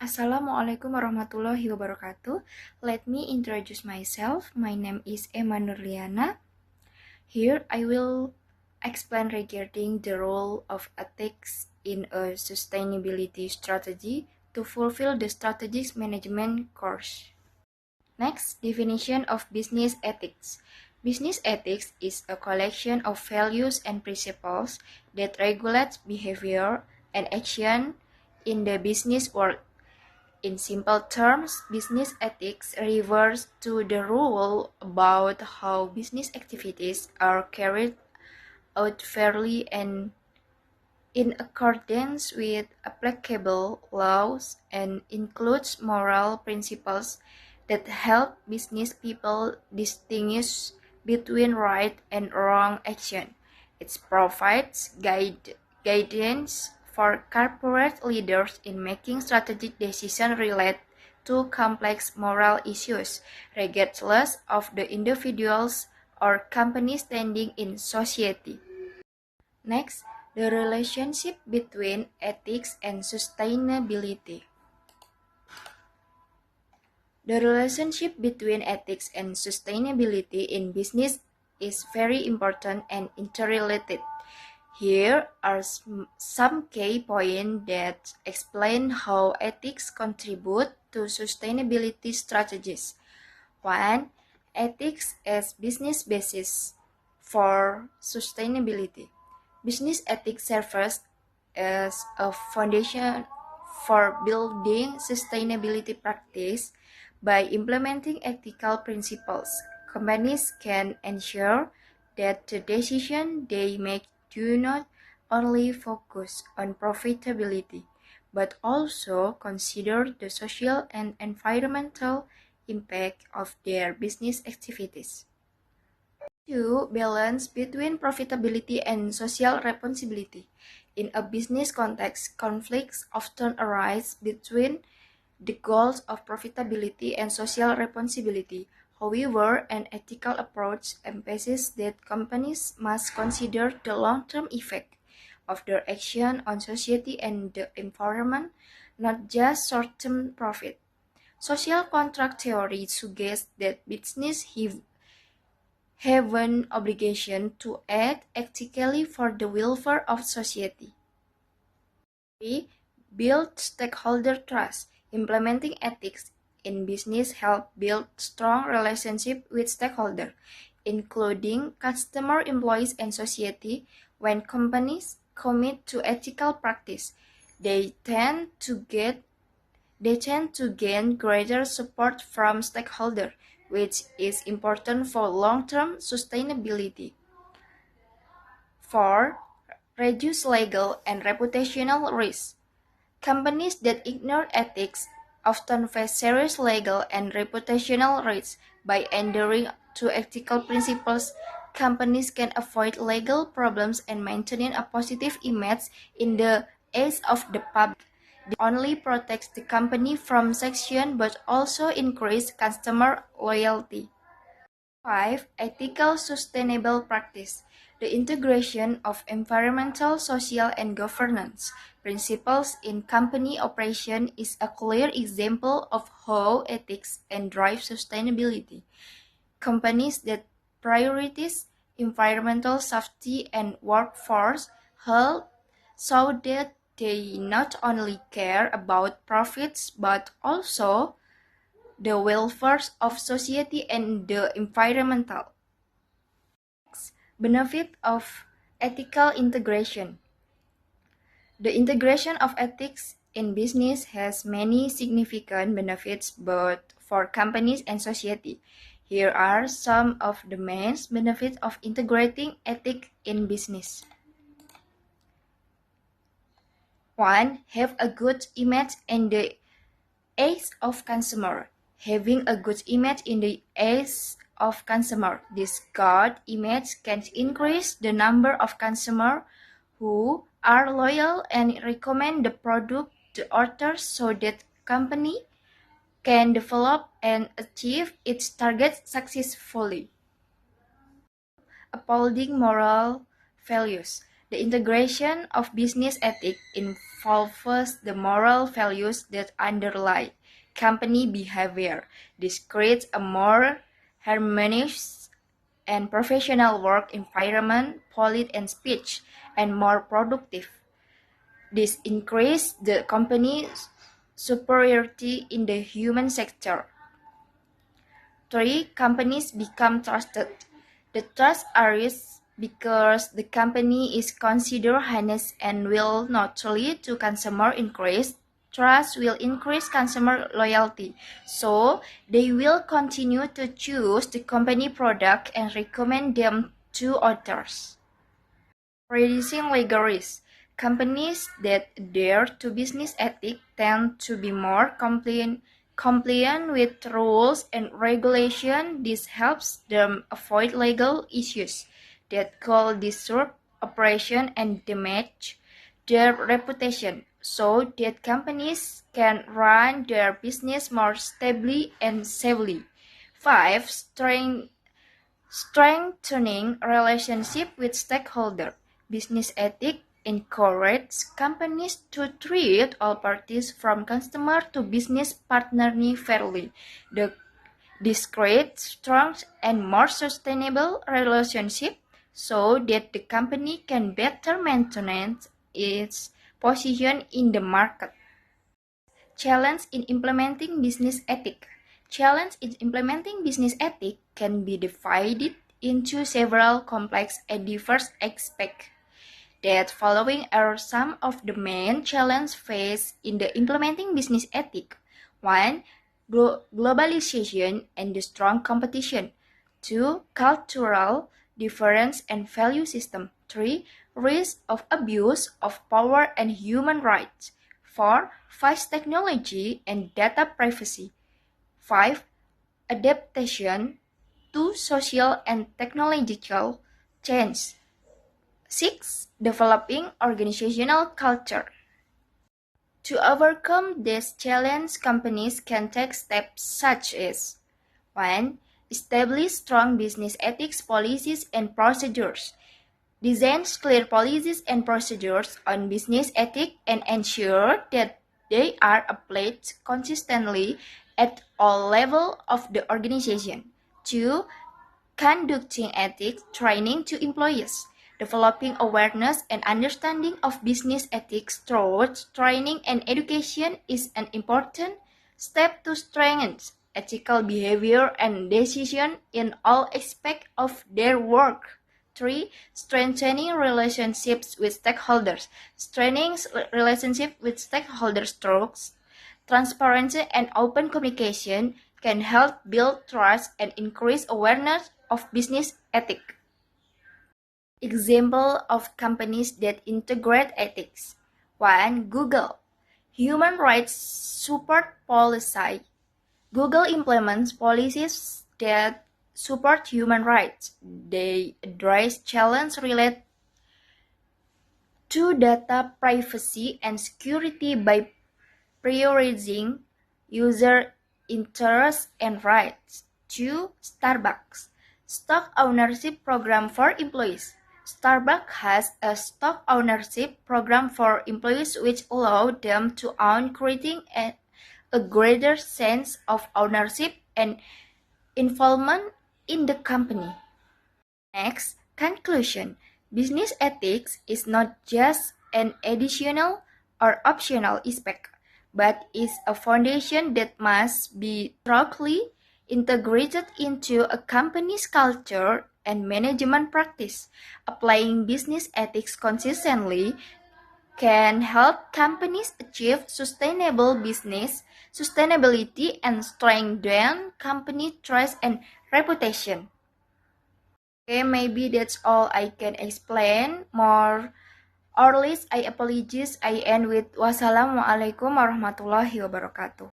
Assalamualaikum warahmatullahi wabarakatuh. Let me introduce myself. My name is Emma Nurliana. Here I will explain regarding the role of ethics in a sustainability strategy to fulfill the strategic management course. Next, definition of business ethics. Business ethics is a collection of values and principles that regulate behavior and action in the business world. In simple terms, business ethics refers to the rule about how business activities are carried out fairly and in accordance with applicable laws and includes moral principles that help business people distinguish between right and wrong action. It provides guidance for corporate leaders in making strategic decisions related to complex moral issues, regardless of the individuals or company standing in society. Next, the relationship between ethics and sustainability. The relationship between ethics and sustainability in business is very important and interrelated. Here are some key points that explain how ethics contribute to sustainability strategies. 1. Ethics as business basis for sustainability. Business ethics serves as a foundation for building sustainability practice. By implementing ethical principles, companies can ensure that the decisions they make do not only focus on profitability, but also consider the social and environmental impact of their business activities. 2. Balance between profitability and social responsibility. In a business context, conflicts often arise between the goals of profitability and social responsibility. However, an ethical approach emphasizes that companies must consider the long-term effect of their action on society and the environment, not just short-term profit. Social contract theory suggests that business have an obligation to act ethically for the welfare of society. 3. Build stakeholder trust. Implementing ethics in business help build strong relationship with stakeholders, including customer, employees, and society. When companies commit to ethical practice, they tend to gain greater support from stakeholders, which is important for long-term sustainability. 4. Reduce legal and reputational risks. Companies that ignore ethics often face serious legal and reputational risks. By adhering to ethical principles, companies can avoid legal problems and maintain a positive image in the eyes of the public. This not only protects the company from sanction but also increases customer loyalty. 5. Ethical sustainable practice. The integration of environmental, social, and governance principles in company operation is a clear example of how ethics and drive sustainability. Companies that prioritize environmental safety and workforce health show that they not only care about profits but also the welfare of society and the environmental. Benefit of ethical integration. The integration of ethics in business has many significant benefits both for companies and society. Here are some of the main benefits of integrating ethics in business. 1. Have a good image in the eyes of consumer. Having a good image in the eyes of consumer. This good image can increase the number of consumers who are loyal and recommend the product to others so that company can develop and achieve its target successfully. Upholding moral values. The integration of business ethics involves the moral values that underlie company behavior. This creates a more harmonious and professional work environment, polite and speech, and more productive. This increases the company's superiority in the human sector. 3. Companies become trusted. The trust arises because the company is considered honest and will not lead to consumer increase. Trust will increase consumer loyalty, so they will continue to choose the company product and recommend them to others. Reducing legal risk. Companies that adhere to business ethics tend to be more compliant with rules and regulations. This helps them avoid legal issues that could disrupt operation and damage their reputation, so that companies can run their business more stably and safely. 5. Strengthening relationship with stakeholders. Business ethics encourages companies to treat all parties from customer to business partner fairly. This creates strong and more sustainable relationship so that the company can better maintain its position in the market. Challenge in implementing business ethics. Challenge in implementing business ethics can be divided into several complex and diverse aspects. That following are some of the main challenges faced in the implementing business ethics. 1. Globalization and the strong competition. 2. Cultural difference and value system. 3. Risk of abuse of power and human rights. 4. Vast technology and data privacy. 5. Adaptation to social and technological change. 6. Developing organizational culture. To overcome this challenge, companies can take steps such as 1. Establish strong business ethics policies and procedures. Design clear policies and procedures on business ethics and ensure that they are applied consistently at all levels of the organization. 2. Conducting ethics training to employees. Developing awareness and understanding of business ethics through training and education is an important step to strengthen ethical behavior and decision in all aspects of their work. 3. Strengthening relationships with stakeholders. Strengthening relationships with stakeholders through transparency and open communication can help build trust and increase awareness of business ethics. Example of companies that integrate ethics. 1. Google. Human rights support policy. Google implements policies that support human rights. They address challenges related to data privacy and security by prioritizing user interests and rights. 2. Starbucks. Stock ownership program for employees. Starbucks has a stock ownership program for employees which allow them to own, creating a greater sense of ownership and involvement in the company. Next, conclusion. Business ethics is not just an additional or optional aspect, but is a foundation that must be thoroughly integrated into a company's culture and management practice. Applying business ethics consistently can help companies achieve sustainable business sustainability and strengthen company trust and reputation. Okay, maybe that's all I can explain. More or less, I apologize. I end with wassalamualaikum warahmatullahi wabarakatuh.